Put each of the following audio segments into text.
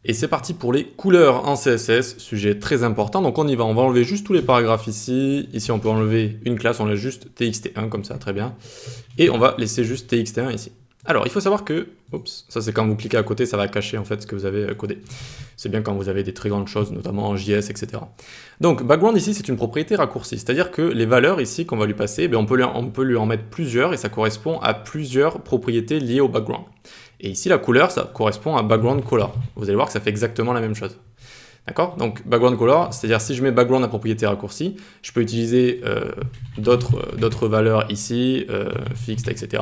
Et c'est parti pour les couleurs en CSS, sujet très important. Donc on y va, on va enlever juste tous les paragraphes ici. Ici on peut enlever une classe, on laisse juste txt1 comme ça, très bien. Et on va laisser juste txt1 ici. Alors il faut savoir que, oups, ça c'est quand vous cliquez à côté, ça va cacher en fait ce que vous avez codé. C'est bien quand vous avez des très grandes choses, notamment en JS, etc. Donc background ici c'est une propriété raccourcie, c'est-à-dire que les valeurs ici qu'on va lui passer, on peut lui en mettre plusieurs et ça correspond à plusieurs propriétés liées au background. Et ici, la couleur, ça correspond à background color. Vous allez voir que ça fait exactement la même chose. D'accord? Donc, background color, c'est-à-dire si je mets background à propriété raccourcie, je peux utiliser d'autres valeurs ici, fixed, etc.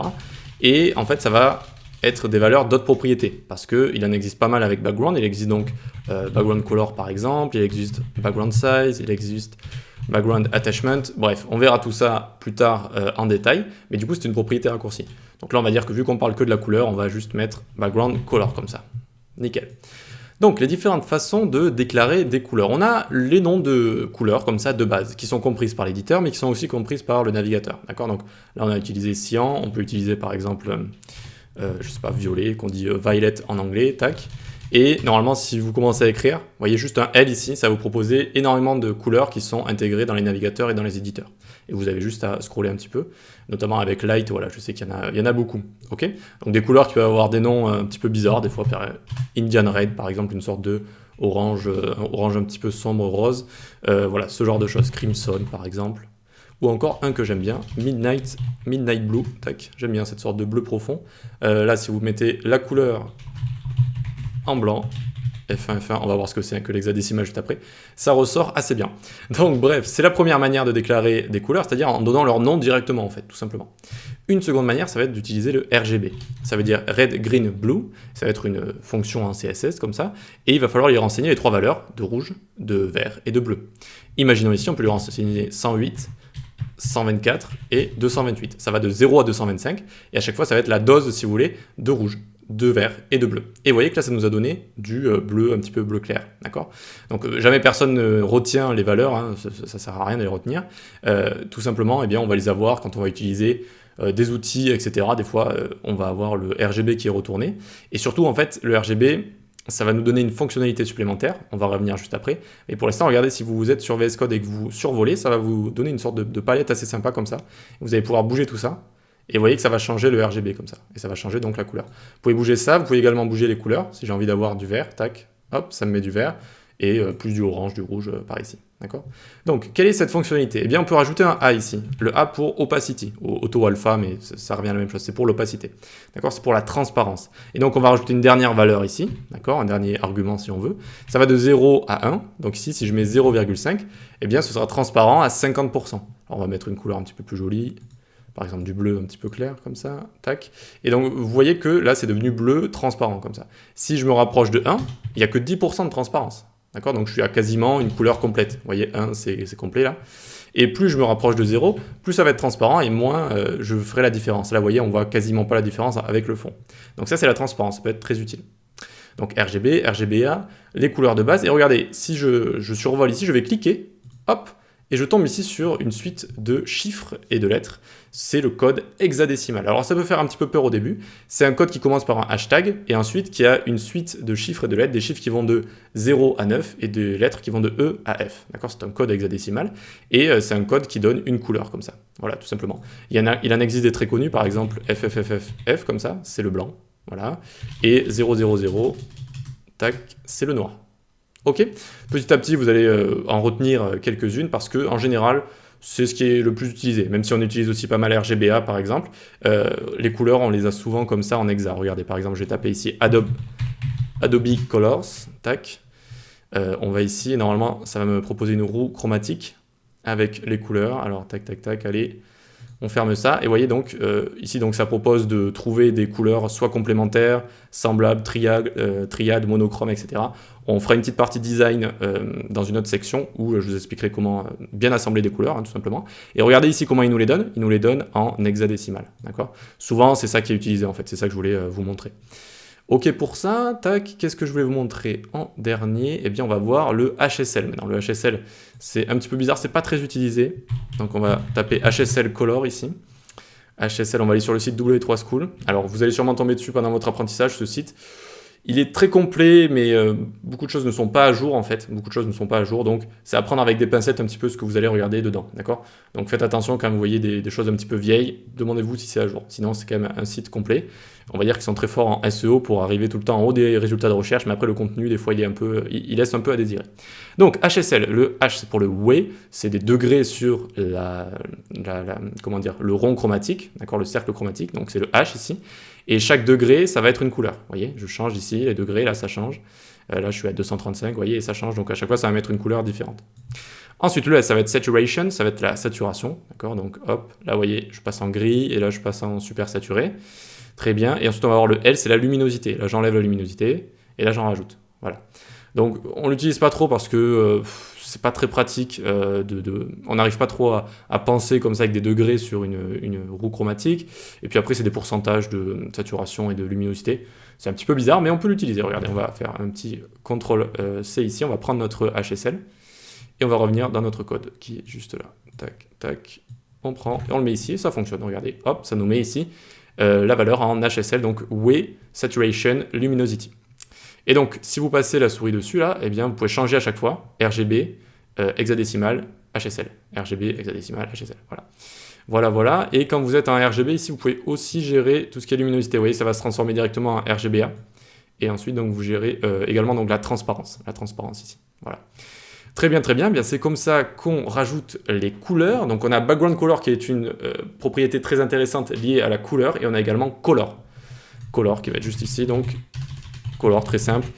Et en fait, ça va être des valeurs d'autres propriétés, parce qu'il en existe pas mal avec background. Il existe donc background color par exemple, il existe background size, il existe background attachment, bref, on verra tout ça plus tard en détail, mais du coup c'est une propriété raccourcie. Donc là on va dire que vu qu'on parle que de la couleur, on va juste mettre background color comme ça. Nickel. Donc les différentes façons de déclarer des couleurs. On a les noms de couleurs comme ça de base, qui sont comprises par l'éditeur, mais qui sont aussi comprises par le navigateur. D'accord? Donc là on a utilisé cyan, on peut utiliser par exemple, je sais pas, violet, qu'on dit violet en anglais, tac. Et normalement, si vous commencez à écrire, vous voyez juste un L ici, ça va vous proposer énormément de couleurs qui sont intégrées dans les navigateurs et dans les éditeurs. Et vous avez juste à scroller un petit peu, notamment avec Light, voilà, je sais qu'il y en a beaucoup. Okay, donc des couleurs qui peuvent avoir des noms un petit peu bizarres, des fois Indian Red par exemple, une sorte de orange un petit peu sombre rose, voilà, ce genre de choses, Crimson par exemple. Ou encore un que j'aime bien, Midnight Blue, tac, j'aime bien cette sorte de bleu profond. Là, si vous mettez la couleur en blanc, F1, on va voir ce que c'est que l'hexadécimal juste après, ça ressort assez bien. Donc bref, c'est la première manière de déclarer des couleurs, c'est-à-dire en donnant leur nom directement en fait, tout simplement. Une seconde manière, ça va être d'utiliser le RGB, ça veut dire Red, Green, Blue, ça va être une fonction en CSS comme ça, et il va falloir lui renseigner les trois valeurs de rouge, de vert et de bleu. Imaginons ici, on peut lui renseigner 108, 124 et 228. Ça va de 0 à 225, et à chaque fois ça va être la dose, si vous voulez, de rouge, de vert et de bleu. Et vous voyez que là, ça nous a donné du bleu, un petit peu bleu clair, d'accord? Donc jamais personne ne retient les valeurs, hein, ça sert à rien de les retenir. Tout simplement, eh bien, on va les avoir quand on va utiliser des outils, etc. Des fois, on va avoir le RGB qui est retourné. Et surtout, en fait, le RGB, ça va nous donner une fonctionnalité supplémentaire, on va revenir juste après. Mais pour l'instant, regardez, si vous êtes sur VS Code et que vous survolez, ça va vous donner une sorte de palette assez sympa comme ça. Vous allez pouvoir bouger tout ça. Et vous voyez que ça va changer le RGB comme ça. Et ça va changer donc la couleur. Vous pouvez bouger ça, vous pouvez également bouger les couleurs. Si j'ai envie d'avoir du vert, tac, hop, ça me met du vert. Et plus du orange, du rouge par ici. D'accord? Donc, quelle est cette fonctionnalité? Eh bien, on peut rajouter un A ici. Le A pour opacity, auto-alpha, mais ça revient à la même chose. C'est pour l'opacité. D'accord? C'est pour la transparence. Et donc, on va rajouter une dernière valeur ici. D'accord? Un dernier argument si on veut. Ça va de 0 à 1. Donc ici, si je mets 0,5, eh bien, ce sera transparent à 50%. Alors, on va mettre une couleur un petit peu plus jolie. Par exemple du bleu un petit peu clair comme ça, tac. Et donc vous voyez que là c'est devenu bleu transparent comme ça. Si je me rapproche de 1, il n'y a que 10% de transparence. D'accord? Donc je suis à quasiment une couleur complète. Vous voyez, 1 c'est complet là. Et plus je me rapproche de 0, plus ça va être transparent et moins je ferai la différence. Là vous voyez, on voit quasiment pas la différence avec le fond. Donc ça c'est la transparence, ça peut être très utile. Donc RGB, RGBA, les couleurs de base. Et regardez, si je survole ici, je vais cliquer, hop, et je tombe ici sur une suite de chiffres et de lettres. C'est le code hexadécimal. Alors ça peut faire un petit peu peur au début. C'est un code qui commence par un hashtag et ensuite qui a une suite de chiffres et de lettres, des chiffres qui vont de 0 à 9 et des lettres qui vont de E à F. D'accord? C'est un code hexadécimal et c'est un code qui donne une couleur comme ça. Voilà, tout simplement. Il en existe des très connus, par exemple FFFF comme ça, c'est le blanc. Voilà. Et 000, tac, c'est le noir. Ok, petit à petit, vous allez en retenir quelques-unes parce que en général, c'est ce qui est le plus utilisé. Même si on utilise aussi pas mal RGBA par exemple, les couleurs, on les a souvent comme ça en hexa. Regardez, par exemple, je vais taper ici Adobe Colors, tac. On va ici, et normalement, ça va me proposer une roue chromatique avec les couleurs. Alors, tac, tac, tac, allez. On ferme ça, et vous voyez donc, ici donc, ça propose de trouver des couleurs soit complémentaires, semblables, triades, monochromes, etc. On fera une petite partie design dans une autre section où je vous expliquerai comment bien assembler des couleurs, hein, tout simplement. Et regardez ici comment il nous les donne. Il nous les donne en hexadécimal, d'accord? Souvent, c'est ça qui est utilisé, en fait. C'est ça que je voulais vous montrer. Ok pour ça, tac, qu'est-ce que je voulais vous montrer en dernier? Eh bien, on va voir le HSL. Maintenant, le HSL, c'est un petit peu bizarre, c'est pas très utilisé. Donc, on va taper HSL Color ici. HSL, on va aller sur le site W3School. Alors, vous allez sûrement tomber dessus pendant votre apprentissage, ce site. Il est très complet, mais beaucoup de choses ne sont pas à jour en fait. Beaucoup de choses ne sont pas à jour, donc c'est à prendre avec des pincettes un petit peu ce que vous allez regarder dedans, d'accord? Donc faites attention quand vous voyez des choses un petit peu vieilles, demandez-vous si c'est à jour. Sinon c'est quand même un site complet. On va dire qu'ils sont très forts en SEO pour arriver tout le temps en haut des résultats de recherche, mais après le contenu des fois il laisse un peu à désirer. Donc HSL, le H c'est pour le way, c'est des degrés sur comment dire, le rond chromatique, d'accord, le cercle chromatique, donc c'est le H ici. Et chaque degré, ça va être une couleur. Vous voyez, je change ici, les degrés, là, ça change. Là, je suis à 235, vous voyez, et ça change. Donc, à chaque fois, ça va mettre une couleur différente. Ensuite, le S, ça va être saturation, ça va être la saturation. D'accord? Donc, hop, là, vous voyez, je passe en gris, et là, je passe en super saturé. Très bien. Et ensuite, on va avoir le L, c'est la luminosité. Là, j'enlève la luminosité, et là, j'en rajoute. Voilà. Donc, on l'utilise pas trop parce que c'est pas très pratique. On n'arrive pas trop à penser comme ça avec des degrés sur une roue chromatique. Et puis après, c'est des pourcentages de saturation et de luminosité. C'est un petit peu bizarre, mais on peut l'utiliser. Regardez, on va faire un petit CTRL-C ici. On va prendre notre HSL et on va revenir dans notre code qui est juste là. Tac, tac. On prend et on le met ici et ça fonctionne. Regardez, hop, ça nous met ici la valeur en HSL, donc Way Saturation Luminosity. Et donc, si vous passez la souris dessus, là, eh bien, vous pouvez changer à chaque fois RGB, hexadécimal, HSL. RGB, hexadécimal, HSL. Voilà. Voilà. Et quand vous êtes en RGB, ici, vous pouvez aussi gérer tout ce qui est luminosité. Vous voyez, ça va se transformer directement en RGBA. Et ensuite, donc, vous gérez également donc, la transparence. La transparence ici. Voilà. Très bien, très bien. Bien, c'est comme ça qu'on rajoute les couleurs. Donc, on a Background Color qui est une propriété très intéressante liée à la couleur. Et on a également Color. Color qui va être juste ici. Donc, Color très simple,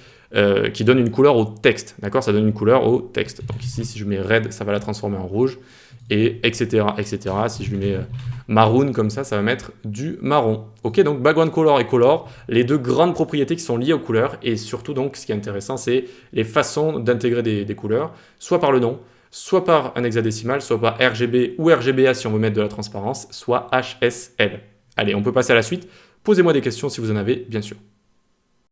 qui donne une couleur au texte, d'accord? Ça donne une couleur au texte. Donc ici, si je mets red, ça va la transformer en rouge, et etc., etc. Si je lui mets maroon comme ça va mettre du marron. Ok, donc background color et color, les deux grandes propriétés qui sont liées aux couleurs, et surtout donc, ce qui est intéressant, c'est les façons d'intégrer des couleurs, soit par le nom, soit par un hexadécimal, soit par RGB ou RGBA si on veut mettre de la transparence, soit HSL. Allez, on peut passer à la suite. Posez-moi des questions si vous en avez, bien sûr.